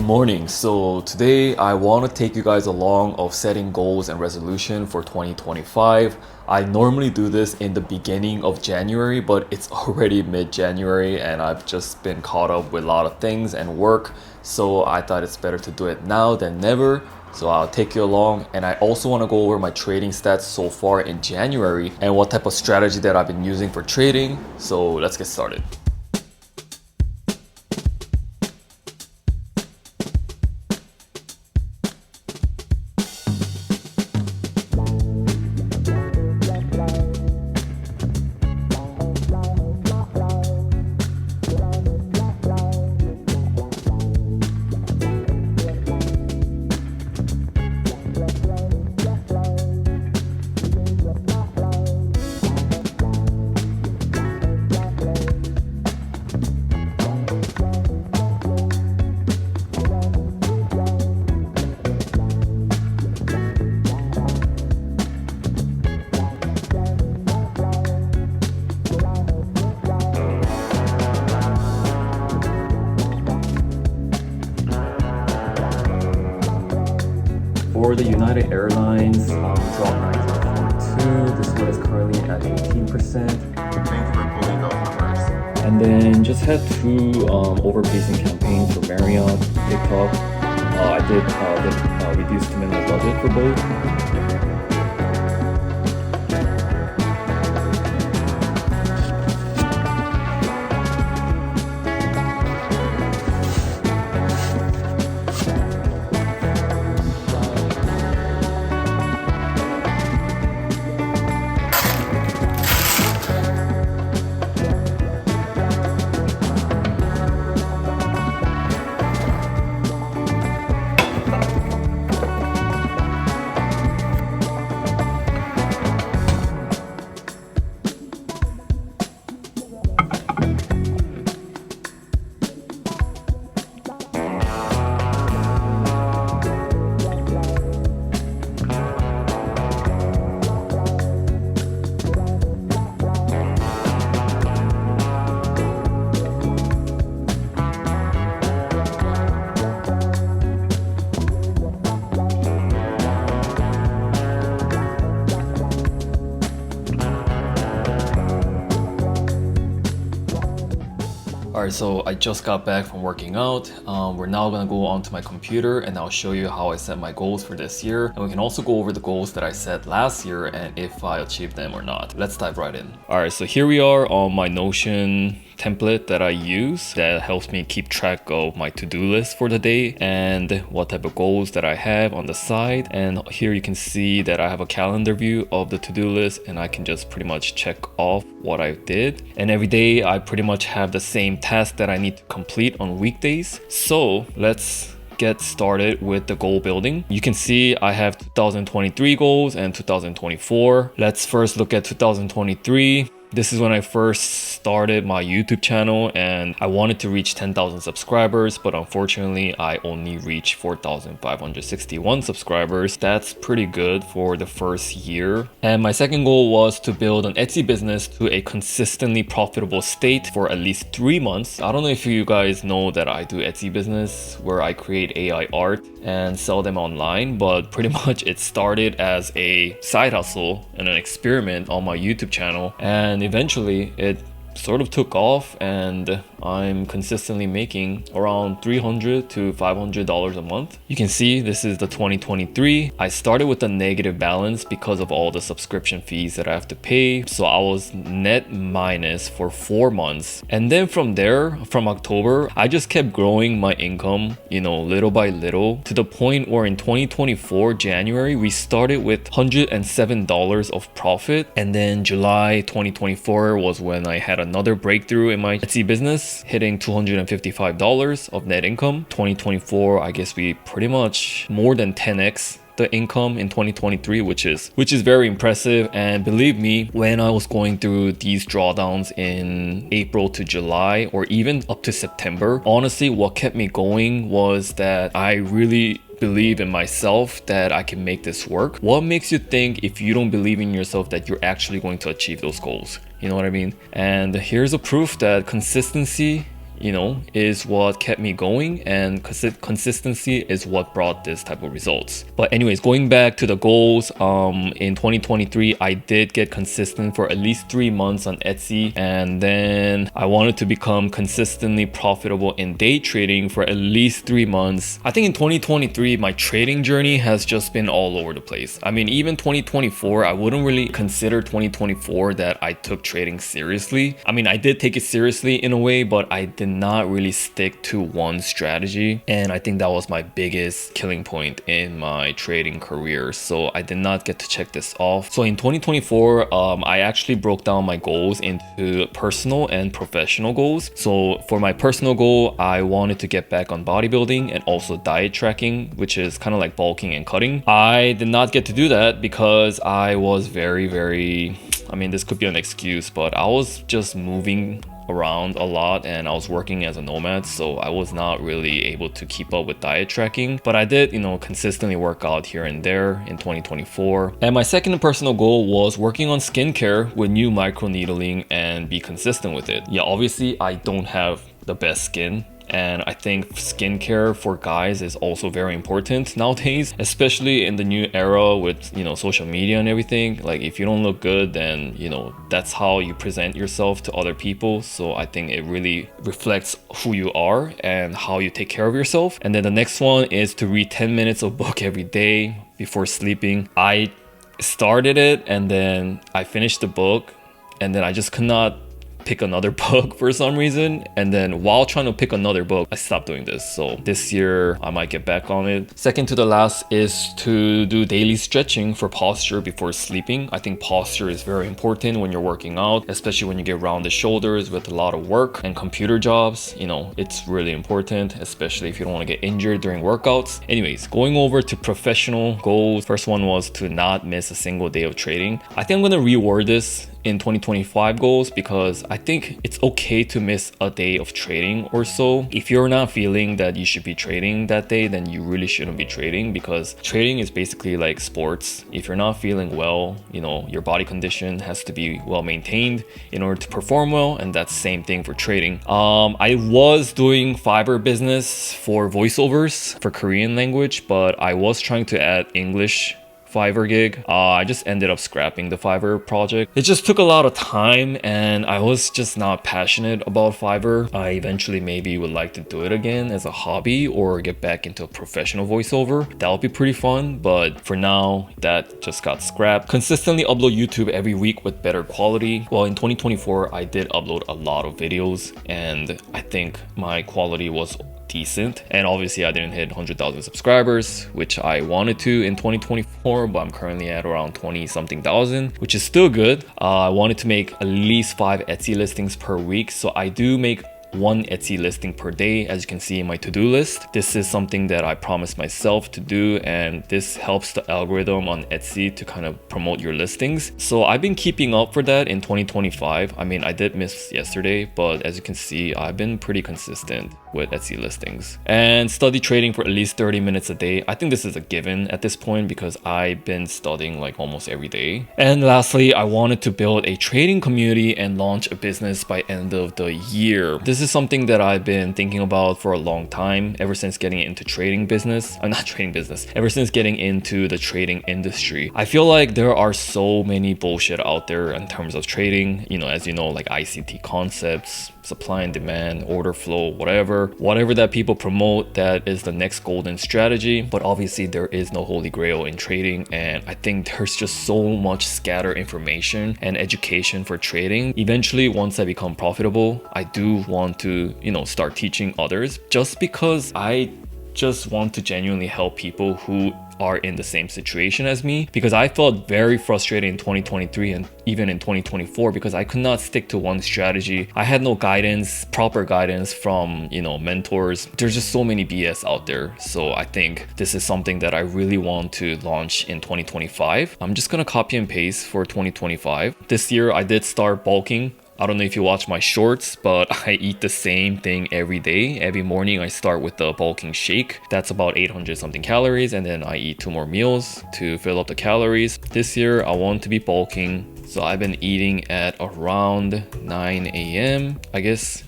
morning. So today I want to take you guys along of setting goals and resolution for 2025. I normally do this in the beginning of January, but it's already mid-January and I've just been caught up with a lot of things and work. So I thought it's better to do it now than never. So I'll take you along, and I also want to go over my trading stats so far in January and what type of strategy that I've been using for trading. So let's get started. For the United Airlines, drop 9.42. This one is currently at 18%. Thank you for pulling those numbers. And then just had two overpacing campaigns for Marriott, TikTok. I did reduce the minimum budget for both. Alright, so I just got back from working out. We're now gonna go onto my computer and I'll show you how I set my goals for this year. And we can also go over the goals that I set last year and if I achieved them or not. Let's dive right in. Alright, so here we are on my Notion template that I use that helps me keep track of my to-do list for the day and what type of goals that I have on the side. And here you can see that I have a calendar view of the to-do list and I can just pretty much check off what I did. And every day I pretty much have the same task that I need to complete on weekdays. So let's get started with the goal building. You can see I have 2023 goals and 2024. Let's first look at 2023. This is when I first started my YouTube channel and I wanted to reach 10,000 subscribers, but unfortunately I only reached 4,561 subscribers. That's pretty good for the first year. And my second goal was to build an Etsy business to a consistently profitable state for at least 3 months. I don't know if you guys know that I do Etsy business where I create AI art and sell them online, but pretty much it started as a side hustle and an experiment on my YouTube channel, and eventually it sort of took off and I'm consistently making around $300 to $500 a month. You can see this is the 2023. I started with a negative balance because of all the subscription fees that I have to pay. So I was net minus for 4 months. And then from there, from October, I just kept growing my income, little by little, to the point where in 2024, January, we started with $107 of profit. And then July 2024 was when I had another breakthrough in my Etsy business, hitting $255 of net income. 2024, I guess we pretty much more than 10x the income in 2023, which is very impressive. And believe me, when I was going through these drawdowns in April to July or even up to September, honestly, what kept me going was that I really believe in myself that I can make this work. What makes you think, if you don't believe in yourself, that you're actually going to achieve those goals? You know what I mean? And here's a proof that consistency is what kept me going, and consistency is what brought this type of results. But anyways, going back to the goals, in 2023 I did get consistent for at least 3 months on Etsy, and then I wanted to become consistently profitable in day trading for at least 3 months. I think in 2023 my trading journey has just been all over the place. I mean, even 2024, I wouldn't really consider 2024 that I took trading seriously. I mean, I did take it seriously in a way, but I did not really stick to one strategy, and I think that was my biggest killing point in my trading career. So I did not get to check this off. So in 2024, I actually broke down my goals into personal and professional goals. So for my personal goal, I wanted to get back on bodybuilding and also diet tracking, which is kind of like bulking and cutting. I did not get to do that because I was very, I mean, this could be an excuse, but I was just moving around a lot and I was working as a nomad, so I was not really able to keep up with diet tracking. But I did, consistently work out here and there in 2024. And my second personal goal was working on skincare with new microneedling and be consistent with it. Yeah, obviously I don't have the best skin, and I think skincare for guys is also very important nowadays, especially in the new era with, social media and everything. Like, if you don't look good, then, that's how you present yourself to other people. So I think it really reflects who you are and how you take care of yourself. And then the next one is to read 10 minutes of book every day before sleeping. I started it and then I finished the book, and then I just could not pick another book for some reason, and then while trying to pick another book I stopped doing this. So this year I might get back on it. Second to the last is to do daily stretching for posture before sleeping. I think posture is very important when you're working out, especially when you get rounded shoulders with a lot of work and computer jobs. It's really important, especially if you don't want to get injured during workouts. Anyways, going over to professional goals. First one was to not miss a single day of trading. I think I'm gonna reword this in 2025 goals, because I think it's okay to miss a day of trading or so. If you're not feeling that you should be trading that day, then you really shouldn't be trading, because trading is basically like sports. If you're not feeling well, your body condition has to be well maintained in order to perform well, and that's the same thing for trading. I was doing Fiverr business for voiceovers for Korean language, but I was trying to add English Fiverr gig. I just ended up scrapping the Fiverr project. It just took a lot of time and I was just not passionate about Fiverr. I eventually maybe would like to do it again as a hobby or get back into a professional voiceover. That would be pretty fun, but for now that just got scrapped. Consistently upload YouTube every week with better quality. Well, in 2024 I did upload a lot of videos and I think my quality was decent, and obviously I didn't hit 100,000 subscribers, which I wanted to in 2024, but I'm currently at around 20 something thousand, which is still good. I wanted to make at least 5 Etsy listings per week, so I do make 1 Etsy listing per day, as you can see in my to-do list. This is something that I promised myself to do, and this helps the algorithm on Etsy to kind of promote your listings. So I've been keeping up for that in 2025. I mean, I did miss yesterday, but as you can see, I've been pretty consistent with Etsy listings. And study trading for at least 30 minutes a day. I think this is a given at this point because I've been studying like almost every day. And lastly, I wanted to build a trading community and launch a business by end of the year. This is something that I've been thinking about for a long time, ever since getting into trading business. Not trading business, ever since getting into the trading industry. I feel like there are so many bullshit out there in terms of trading, as you know, like ICT concepts, supply and demand, order flow, whatever that people promote, that is the next golden strategy. But obviously there is no holy grail in trading, and I think there's just so much scattered information and education for trading. Eventually, once I become profitable, I do want to, start teaching others, just because I just want to genuinely help people who are in the same situation as me, because I felt very frustrated in 2023 and even in 2024 because I could not stick to one strategy. I had no guidance, proper guidance from, mentors. There's just so many BS out there. So I think this is something that I really want to launch in 2025. I'm just gonna copy and paste for 2025. This year I did start bulking. I don't know if you watch my shorts, but I eat the same thing every day. Every morning I start with the bulking shake. That's about 800 something calories, and then I eat 2 more meals to fill up the calories. This year I want to be bulking, so I've been eating at around 9 a.m. I guess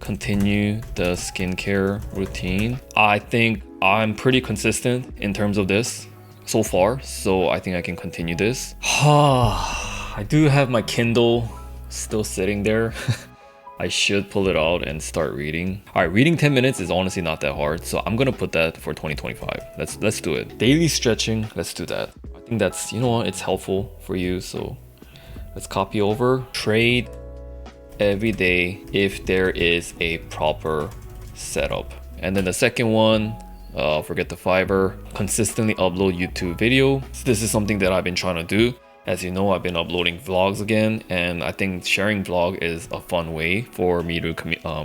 continue the skincare routine. I think I'm pretty consistent in terms of this so far, so I think I can continue this. I do have my Kindle still sitting there. I should pull it out and start reading. All right, reading 10 minutes is honestly not that hard, so I'm gonna put that for 2025. Let's do it. Daily stretching, let's do that. I think that's, you know what, it's helpful for you, so let's copy over. Trade every day if there is a proper setup. And then the second one, forget the Fiverr, consistently upload YouTube video. So this is something that I've been trying to do. As you know, I've been uploading vlogs again, and I think sharing vlog is a fun way for me to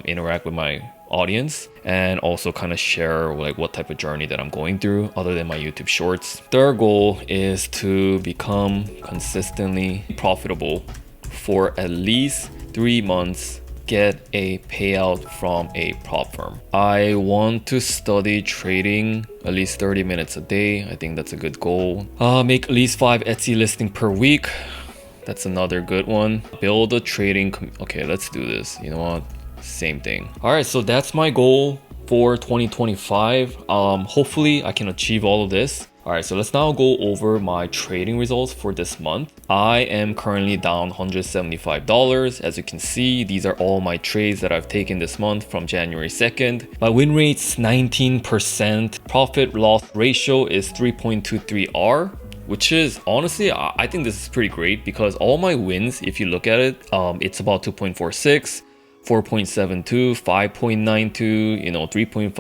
interact with my audience and also kind of share like what type of journey that I'm going through other than my YouTube shorts. Third goal is to become consistently profitable for at least 3 months, get a payout from a prop firm. I want to study trading at least 30 minutes a day. I think that's a good goal. Make at least 5 Etsy listings per week. That's another good one. Build a trading okay, let's do this. You know what? Same thing. All right, so that's my goal for 2025. Hopefully I can achieve all of this. All right, so let's now go over my trading results for this month. I am currently down $175. As you can see, these are all my trades that I've taken this month from January 2nd. My win rate's 19%. Profit loss ratio is 3.23R, which is honestly, I think this is pretty great because all my wins, if you look at it, it's about 2.46. 4.72, 5.92, you know, 3.59,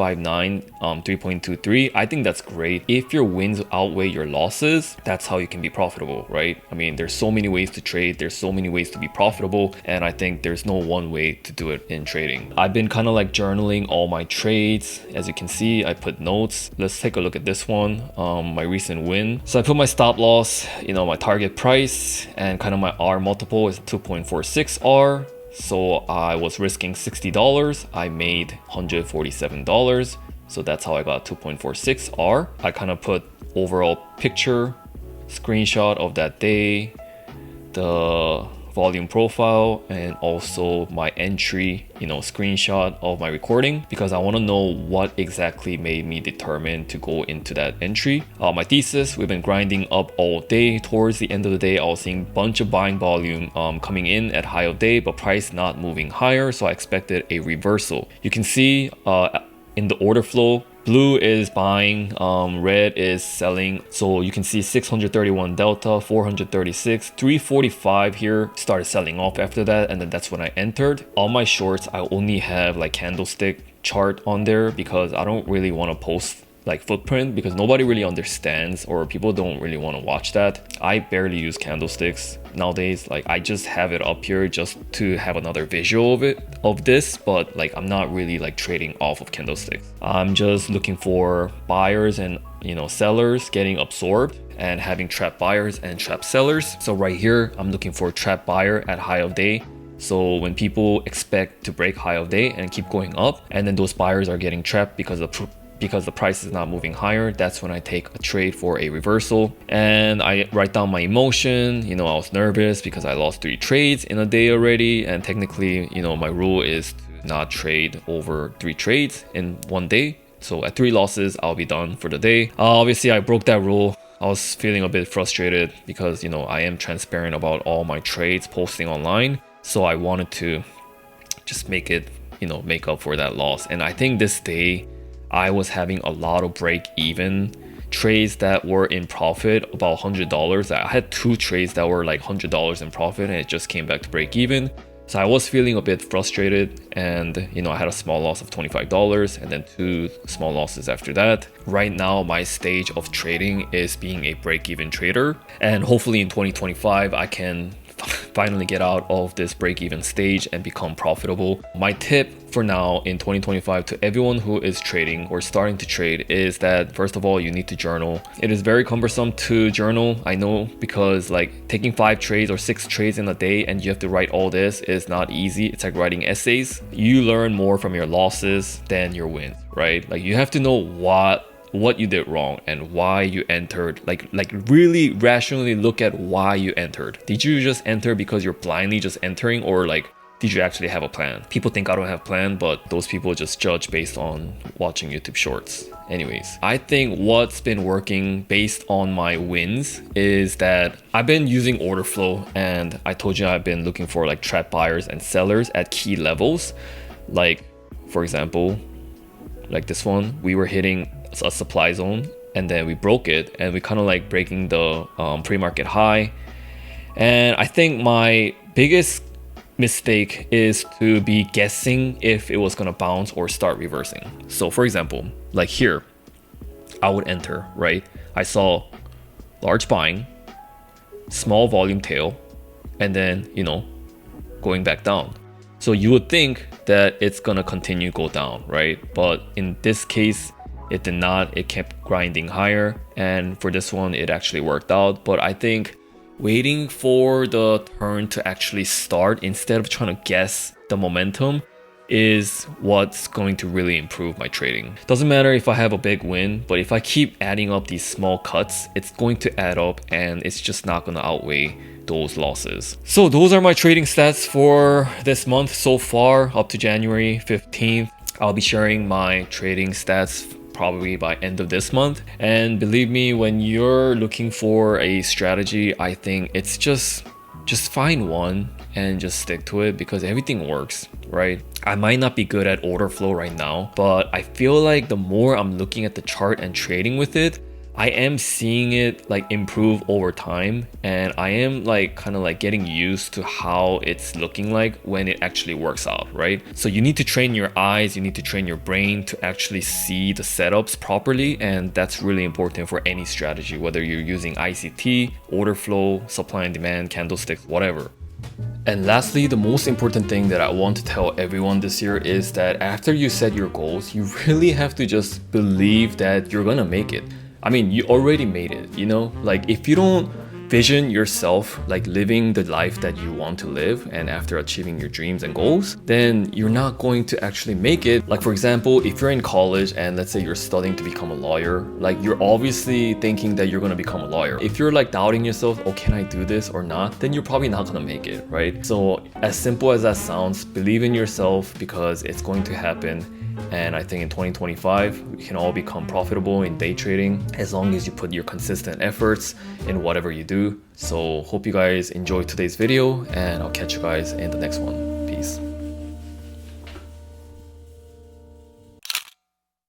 3.23. I think that's great. If your wins outweigh your losses, that's how you can be profitable, right? I mean, there's so many ways to trade. There's so many ways to be profitable. And I think there's no one way to do it in trading. I've been kind of like journaling all my trades. As you can see, I put notes. Let's take a look at this one, my recent win. So I put my stop loss, you know, my target price, and kind of my R multiple is 2.46R. So I was risking $60. I made $147. So that's how I got 2.46R. I kind of put overall picture, screenshot of that day, the volume profile, and also my entry, you know, screenshot of my recording, because I want to know what exactly made me determined to go into that entry. My thesis, we've been grinding up all day. Towards the end of the day, I was seeing a bunch of buying volume coming in at high of day, but price not moving higher, so I expected a reversal. You can see in the order flow, blue is buying, red is selling. So you can see 631 delta, 436, 345 here started selling off after that, and then that's when I entered. All my shorts, I only have like candlestick chart on there because I don't really want to post like footprint because nobody really understands, or people don't really want to watch that. I barely use candlesticks nowadays. Like I just have it up here just to have another visual of this, but like I'm not really like trading off of candlesticks. I'm just looking for buyers and, you know, sellers getting absorbed and having trap buyers and trap sellers. So right here, I'm looking for a trap buyer at high of day. So when people expect to break high of day and keep going up, and then those buyers are getting trapped because the price is not moving higher, that's when I take a trade for a reversal. And I write down my emotion. You know, I was nervous because I lost 3 trades in a day already, and technically, you know, my rule is to not trade over 3 trades in one day. So at 3 losses, I'll be done for the day. Obviously, I broke that rule. I was feeling a bit frustrated because, you know, I am transparent about all my trades posting online. So I wanted to just make it, you know, make up for that loss. And I think this day, I was having a lot of break-even trades that were in profit, about $100. I had 2 trades that were like $100 in profit, and it just came back to break even. So I was feeling a bit frustrated, and you know, I had a small loss of $25 and then 2 small losses after that. Right now, my stage of trading is being a break-even trader, and hopefully in 2025, I can finally get out of this break-even stage and become profitable. My tip for now in 2025 to everyone who is trading or starting to trade is that, first of all, you need to journal. It is very cumbersome to journal, I know, because like taking 5 trades or 6 trades in a day and you have to write all this is not easy. It's like writing essays. You learn more from your losses than your wins, right? Like you have to know what you did wrong and why you entered. Like really rationally look at why you entered. Did you just enter because you're blindly just entering, or like did you actually have a plan? People think I don't have a plan, but those people just judge based on watching YouTube shorts. Anyways, I think what's been working based on my wins is that I've been using order flow, and I told you I've been looking for like trap buyers and sellers at key levels. Like, for example, like this one, we were hitting a supply zone and then we broke it, and we kind of like breaking the pre-market high. And I think my biggest mistake is to be guessing if it was gonna bounce or start reversing. So for example, like here, I would enter, right? I saw large buying, small volume tail, and then, you know, going back down. So you would think that it's gonna continue go down, right? But in this case, it did not. It kept grinding higher, and for this one, it actually worked out. But I think waiting for the turn to actually start instead of trying to guess the momentum is what's going to really improve my trading. Doesn't matter if I have a big win, but if I keep adding up these small cuts, it's going to add up, and it's just not going to outweigh those losses. So those are my trading stats for this month so far, up to January 15th. I'll be sharing my trading stats probably by end of this month. And believe me, when you're looking for a strategy, I think it's just find one and just stick to it, because everything works, right? I might not be good at order flow right now, but I feel like the more I'm looking at the chart and trading with it, I am seeing it like improve over time, and I am like kind of like getting used to how it's looking like when it actually works out, right? So you need to train your eyes, you need to train your brain to actually see the setups properly, and that's really important for any strategy, whether you're using ICT, order flow, supply and demand, candlesticks, whatever. And lastly, the most important thing that I want to tell everyone this year is that after you set your goals, you really have to just believe that you're gonna make it. I mean, you already made it, you know? Like, if you don't vision yourself like living the life that you want to live, and after achieving your dreams and goals, then you're not going to actually make it. Like, for example, if you're in college and let's say you're studying to become a lawyer, like you're obviously thinking that you're going to become a lawyer. If you're like doubting yourself, oh, can I do this or not? Then you're probably not going to make it, right? So as simple as that sounds, believe in yourself, because it's going to happen. And I think in 2025, we can all become profitable in day trading as long as you put your consistent efforts in whatever you do. So hope you guys enjoyed today's video, and I'll catch you guys in the next one.